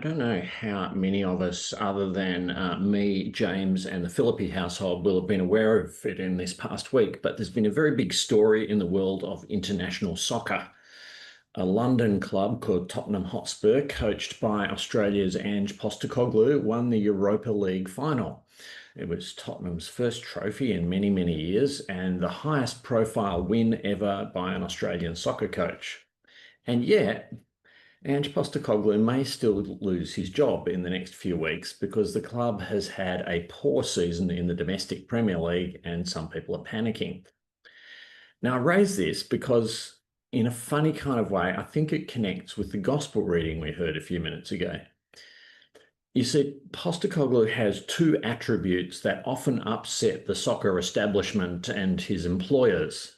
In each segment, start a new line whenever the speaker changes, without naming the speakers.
don't know how many of us, other than me, James, and the Philippi household, will have been aware of it in this past week, but there's been a very big story in the world of international soccer. A London club called Tottenham Hotspur, coached by Australia's Ange Postecoglou, won the Europa League final. It was Tottenham's first trophy in many, many years and the highest profile win ever by an Australian soccer coach. And yet, Ange Postecoglou may still lose his job in the next few weeks because the club has had a poor season in the domestic Premier League and some people are panicking. Now, I raise this because, in a funny kind of way, I think it connects with the gospel reading we heard a few minutes ago. You see, Postecoglou has two attributes that often upset the soccer establishment and his employers.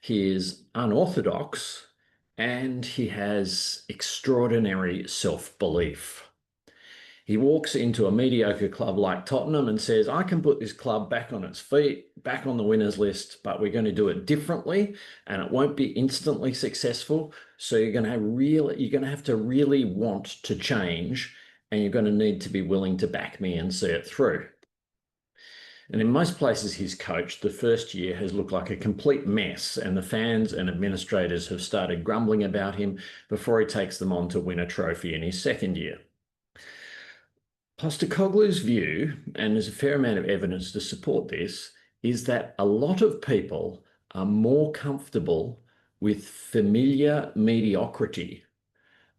He is unorthodox and he has extraordinary self-belief. He walks into a mediocre club like Tottenham and says, I can put this club back on its feet, back on the winners list, but we're going to do it differently and it won't be instantly successful. So you're going to have to really want to change and you're going to need to be willing to back me and see it through. And in most places he's coached, the first year has looked like a complete mess and the fans and administrators have started grumbling about him before he takes them on to win a trophy in his second year. Postecoglou's view, and there's a fair amount of evidence to support this, is that a lot of people are more comfortable with familiar mediocrity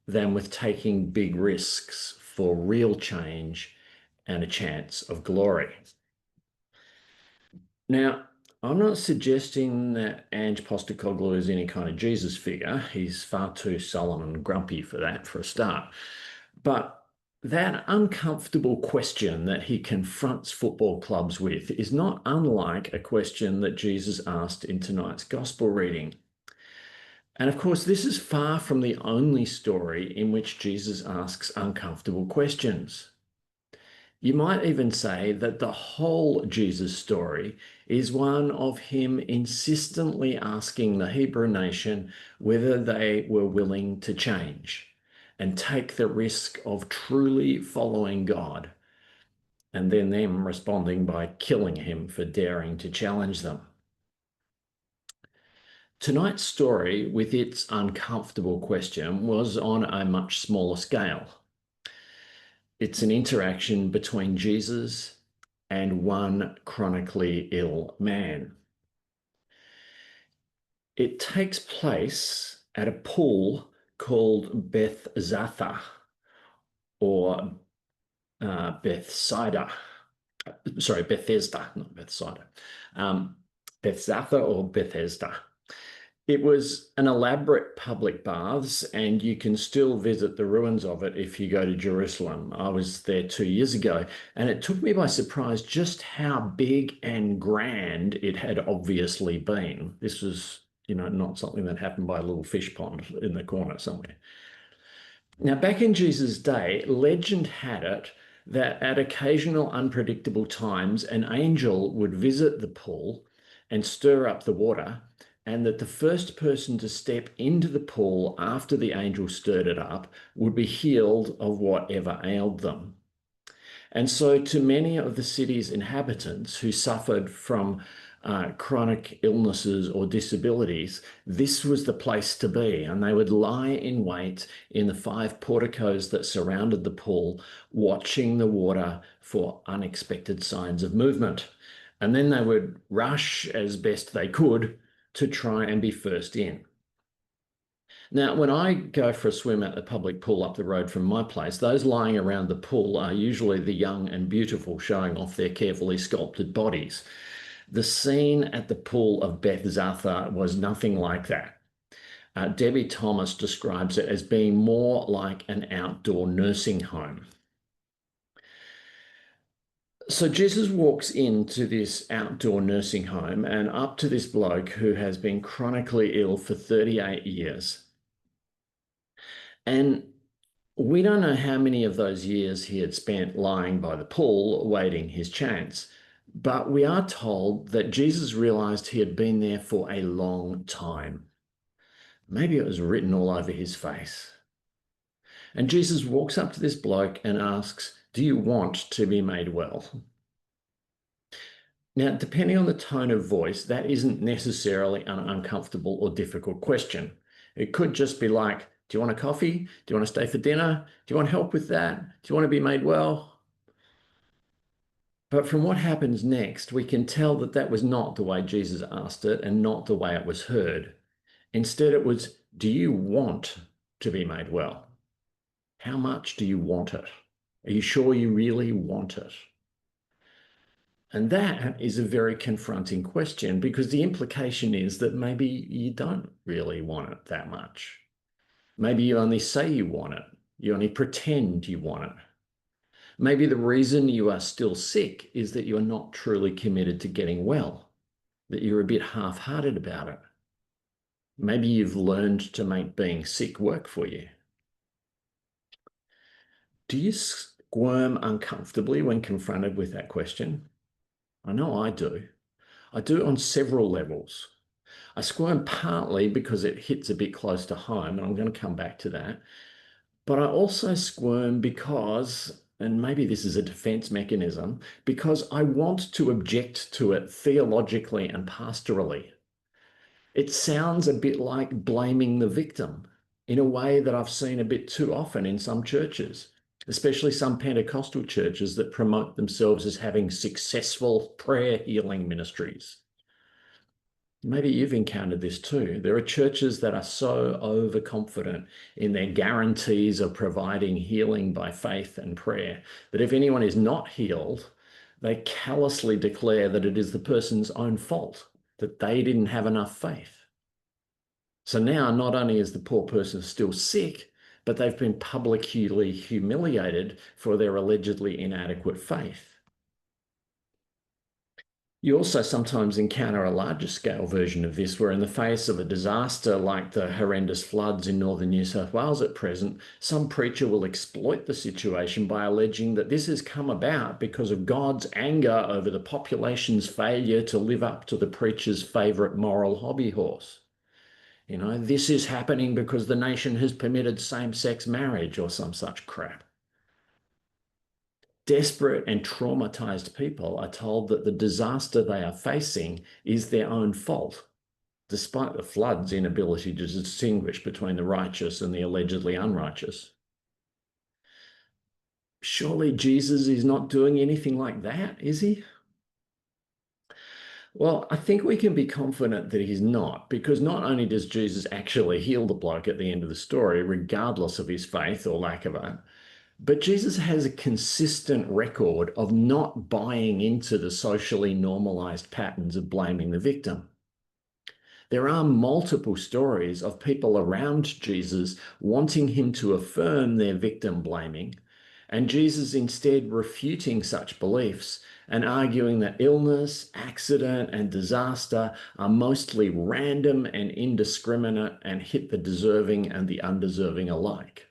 than with taking big risks for real change and a chance of glory. Now, I'm not suggesting that Ange Postecoglou is any kind of Jesus figure. He's far too sullen and grumpy for that, for a start. But that uncomfortable question that he confronts football clubs with is not unlike a question that Jesus asked in tonight's gospel reading. And of course, this is far from the only story in which Jesus asks uncomfortable questions. You might even say that the whole Jesus story is one of him insistently asking the Hebrew nation whether they were willing to change and take the risk of truly following God, and then them responding by killing him for daring to challenge them. Tonight's story, with its uncomfortable question, was on a much smaller scale. It's an interaction between Jesus and one chronically ill man. It takes place at a pool called Bethzatha, or Bethsaida. Sorry, Bethesda, not Bethsaida. Bethzatha or Bethesda. It was an elaborate public baths, and you can still visit the ruins of it if you go to Jerusalem. I was there 2 years ago, and it took me by surprise just how big and grand it had obviously been. This was, not something that happened by a little fish pond in the corner somewhere. Now, back in Jesus' day, legend had it that at occasional unpredictable times, an angel would visit the pool and stir up the water, and that the first person to step into the pool after the angel stirred it up would be healed of whatever ailed them. And so to many of the city's inhabitants who suffered from chronic illnesses or disabilities, this was the place to be. And they would lie in wait in the 5 porticos that surrounded the pool, watching the water for unexpected signs of movement. And then they would rush as best they could to try and be first in. Now, when I go for a swim at the public pool up the road from my place, those lying around the pool are usually the young and beautiful showing off their carefully sculpted bodies. The scene at the pool of Bethzatha was nothing like that. Debbie Thomas describes it as being more like an outdoor nursing home. So Jesus walks into this outdoor nursing home and up to this bloke who has been chronically ill for 38 years. And we don't know how many of those years he had spent lying by the pool waiting his chance, but we are told that Jesus realized he had been there for a long time. Maybe it was written all over his face. And Jesus walks up to this bloke and asks, "Do you want to be made well?" Now, depending on the tone of voice, that isn't necessarily an uncomfortable or difficult question. It could just be like, "Do you want a coffee? Do you want to stay for dinner? Do you want help with that? Do you want to be made well?" But from what happens next, we can tell that that was not the way Jesus asked it and not the way it was heard. Instead, it was, "Do you want to be made well? How much do you want it? Are you sure you really want it?" And that is a very confronting question because the implication is that maybe you don't really want it that much. Maybe you only say you want it. You only pretend you want it. Maybe the reason you are still sick is that you are not truly committed to getting well, that you're a bit half-hearted about it. Maybe you've learned to make being sick work for you. Do you squirm uncomfortably when confronted with that question? I know I do. I do on several levels. I squirm partly because it hits a bit close to home, and I'm going to come back to that. But I also squirm because, and maybe this is a defense mechanism, because I want to object to it theologically and pastorally. It sounds a bit like blaming the victim in a way that I've seen a bit too often in some churches, especially some Pentecostal churches that promote themselves as having successful prayer healing ministries. Maybe you've encountered this too. There are churches that are so overconfident in their guarantees of providing healing by faith and prayer that if anyone is not healed, they callously declare that it is the person's own fault, that they didn't have enough faith. So now not only is the poor person still sick, but they've been publicly humiliated for their allegedly inadequate faith. You also sometimes encounter a larger scale version of this, where in the face of a disaster like the horrendous floods in northern New South Wales at present, some preacher will exploit the situation by alleging that this has come about because of God's anger over the population's failure to live up to the preacher's favourite moral hobby horse. You know, this is happening because the nation has permitted same-sex marriage or some such crap. Desperate and traumatized people are told that the disaster they are facing is their own fault, despite the flood's inability to distinguish between the righteous and the allegedly unrighteous. Surely Jesus is not doing anything like that, is he? Well, I think we can be confident that he's not, because not only does Jesus actually heal the bloke at the end of the story, regardless of his faith or lack of it, but Jesus has a consistent record of not buying into the socially normalized patterns of blaming the victim. There are multiple stories of people around Jesus wanting him to affirm their victim blaming, and Jesus instead refuting such beliefs and arguing that illness, accident, and disaster are mostly random and indiscriminate and hit the deserving and the undeserving alike.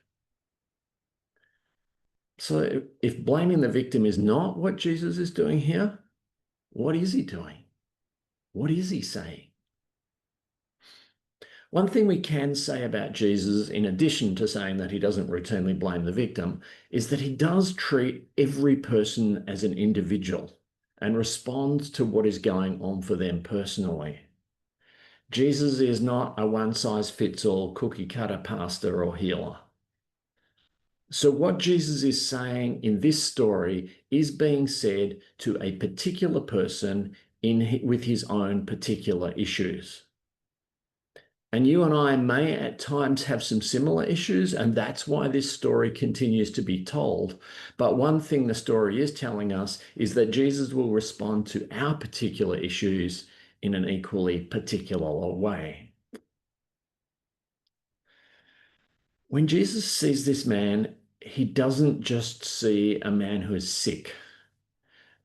So if blaming the victim is not what Jesus is doing here, what is he doing? What is he saying? One thing we can say about Jesus, in addition to saying that he doesn't routinely blame the victim, is that he does treat every person as an individual and responds to what is going on for them personally. Jesus is not a one-size-fits-all cookie-cutter pastor or healer. So what Jesus is saying in this story is being said to a particular person with his own particular issues. And you and I may at times have some similar issues, and that's why this story continues to be told. But one thing the story is telling us is that Jesus will respond to our particular issues in an equally particular way. When Jesus sees this man, he doesn't just see a man who is sick.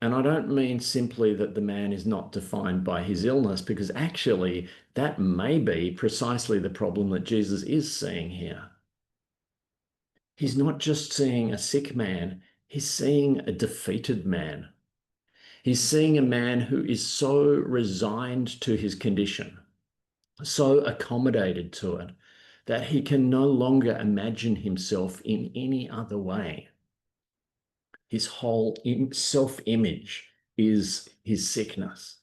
And I don't mean simply that the man is not defined by his illness, because actually that may be precisely the problem that Jesus is seeing here. He's not just seeing a sick man, he's seeing a defeated man. He's seeing a man who is so resigned to his condition, so accommodated to it, that he can no longer imagine himself in any other way. His whole self-image is his sickness.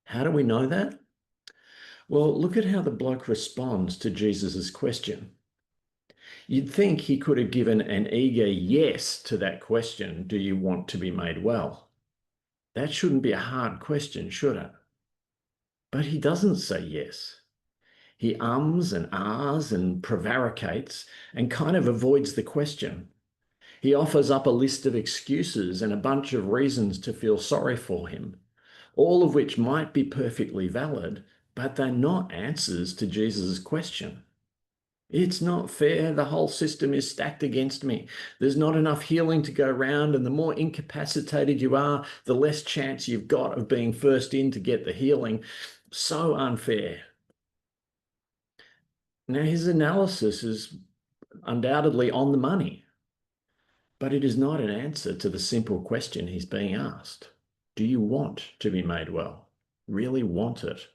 How do we know that? Well, look at how the bloke responds to Jesus's question. You'd think he could have given an eager yes to that question, do you want to be made well? That shouldn't be a hard question, should it? But he doesn't say yes. He ums and ahs and prevaricates and kind of avoids the question. He offers up a list of excuses and a bunch of reasons to feel sorry for him, all of which might be perfectly valid, but they're not answers to Jesus' question. It's not fair. The whole system is stacked against me. There's not enough healing to go around, and the more incapacitated you are, the less chance you've got of being first in to get the healing. So unfair. Now, his analysis is undoubtedly on the money, but it is not an answer to the simple question he's being asked. Do you want to be made well? Really want it?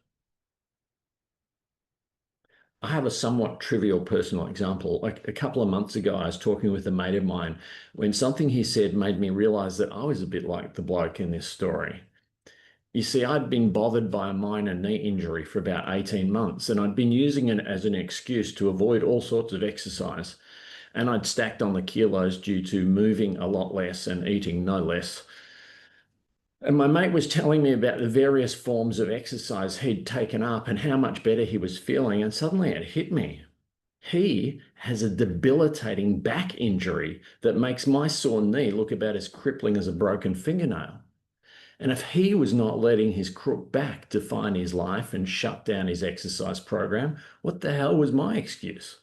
I have a somewhat trivial personal example. Like a couple of months ago, I was talking with a mate of mine when something he said made me realize that I was a bit like the bloke in this story. You see, I'd been bothered by a minor knee injury for about 18 months, and I'd been using it as an excuse to avoid all sorts of exercise. And I'd stacked on the kilos due to moving a lot less and eating no less. And my mate was telling me about the various forms of exercise he'd taken up and how much better he was feeling. And suddenly it hit me. He has a debilitating back injury that makes my sore knee look about as crippling as a broken fingernail. And if he was not letting his crook back define his life and shut down his exercise program, what the hell was my excuse?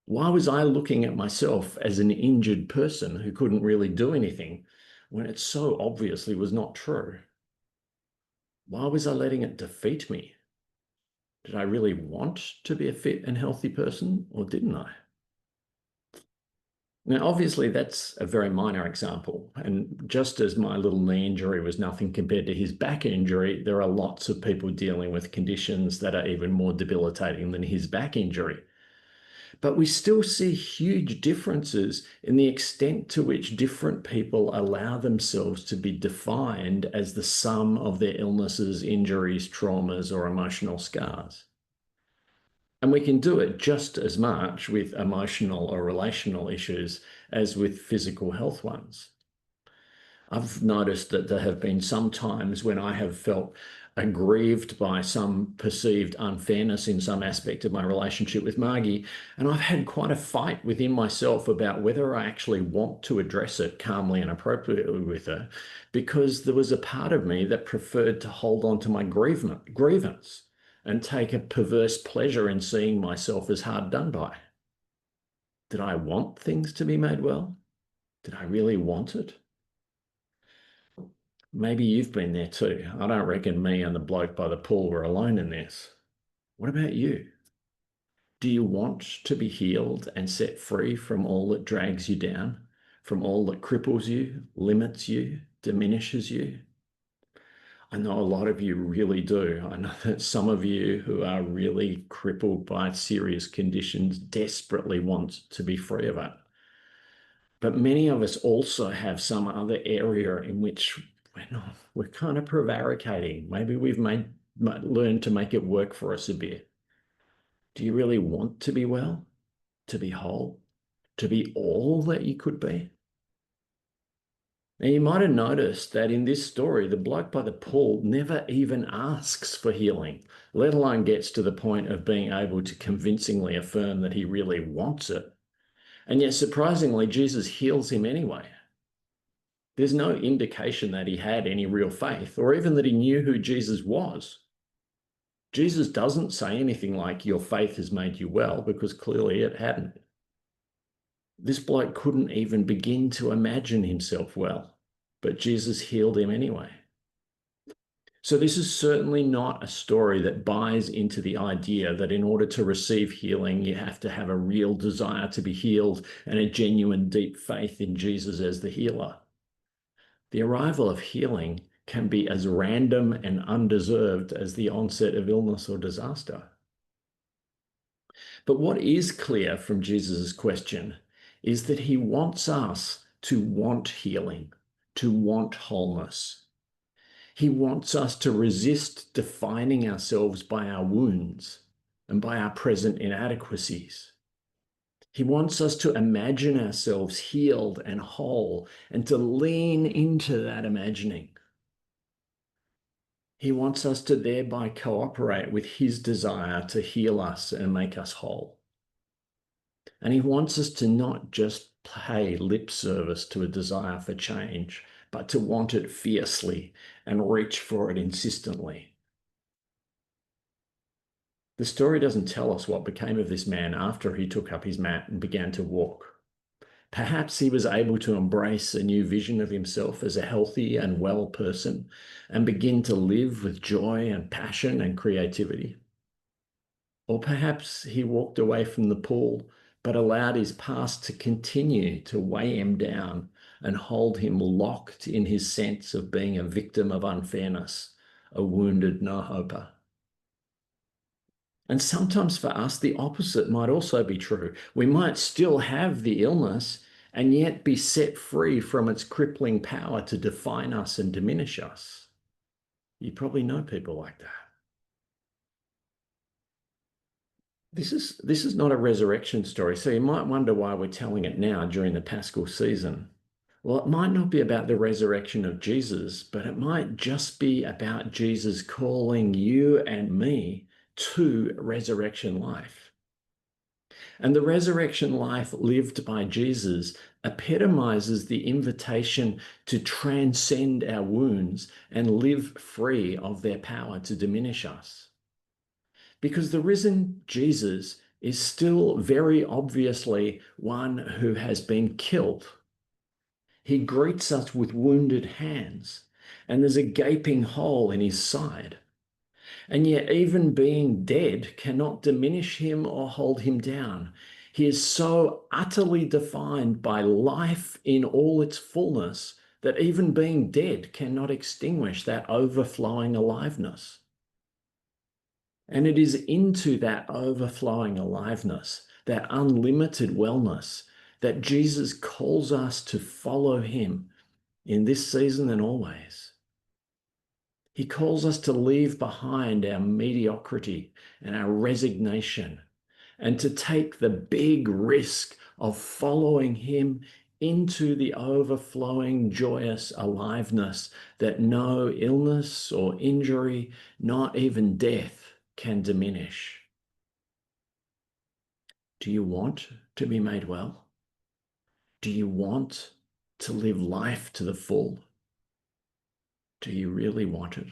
Why was I looking at myself as an injured person who couldn't really do anything when it so obviously was not true? Why was I letting it defeat me? Did I really want to be a fit and healthy person, or didn't I? Now, obviously, that's a very minor example. And just as my little knee injury was nothing compared to his back injury, there are lots of people dealing with conditions that are even more debilitating than his back injury. But we still see huge differences in the extent to which different people allow themselves to be defined as the sum of their illnesses, injuries, traumas, or emotional scars. And we can do it just as much with emotional or relational issues as with physical health ones. I've noticed that there have been some times when I have felt aggrieved by some perceived unfairness in some aspect of my relationship with Margie, and I've had quite a fight within myself about whether I actually want to address it calmly and appropriately with her, because there was a part of me that preferred to hold on to my grievance and take a perverse pleasure in seeing myself as hard done by. Did I want things to be made well? Did I really want it? Maybe you've been there too. I don't reckon me and the bloke by the pool were alone in this. What about you? Do you want to be healed and set free from all that drags you down, from all that cripples you, limits you, diminishes you? I know a lot of you really do. I know that some of you who are really crippled by serious conditions desperately want to be free of it. But many of us also have some other area in which we're kind of prevaricating. Maybe we've learned to make it work for us a bit. Do you really want to be well, to be whole, to be all that you could be? Now, you might have noticed that in this story, the bloke by the pool never even asks for healing, let alone gets to the point of being able to convincingly affirm that he really wants it. And yet, surprisingly, Jesus heals him anyway. There's no indication that he had any real faith or even that he knew who Jesus was. Jesus doesn't say anything like, your faith has made you well, because clearly it hadn't. This bloke couldn't even begin to imagine himself well, but Jesus healed him anyway. So this is certainly not a story that buys into the idea that in order to receive healing, you have to have a real desire to be healed and a genuine deep faith in Jesus as the healer. The arrival of healing can be as random and undeserved as the onset of illness or disaster. But what is clear from Jesus' question is that he wants us to want healing, to want wholeness. He wants us to resist defining ourselves by our wounds and by our present inadequacies. He wants us to imagine ourselves healed and whole and to lean into that imagining. He wants us to thereby cooperate with his desire to heal us and make us whole. And he wants us to not just pay lip service to a desire for change, but to want it fiercely and reach for it insistently. The story doesn't tell us what became of this man after he took up his mat and began to walk. Perhaps he was able to embrace a new vision of himself as a healthy and well person and begin to live with joy and passion and creativity. Or perhaps he walked away from the pool but allowed his past to continue to weigh him down and hold him locked in his sense of being a victim of unfairness, a wounded no-hoper. And sometimes for us, the opposite might also be true. We might still have the illness and yet be set free from its crippling power to define us and diminish us. You probably know people like that. This is not a resurrection story, so you might wonder why we're telling it now during the Paschal season. Well, it might not be about the resurrection of Jesus, but it might just be about Jesus calling you and me to resurrection life. And the resurrection life lived by Jesus epitomizes the invitation to transcend our wounds and live free of their power to diminish us. Because the risen Jesus is still very obviously one who has been killed. He greets us with wounded hands, and there's a gaping hole in his side. And yet, even being dead cannot diminish him or hold him down. He is so utterly defined by life in all its fullness that even being dead cannot extinguish that overflowing aliveness. And it is into that overflowing aliveness, that unlimited wellness, that Jesus calls us to follow him in this season and always. He calls us to leave behind our mediocrity and our resignation and to take the big risk of following him into the overflowing, joyous aliveness that no illness or injury, not even death, can diminish. Do you want to be made well? Do you want to live life to the full? Do you really want it?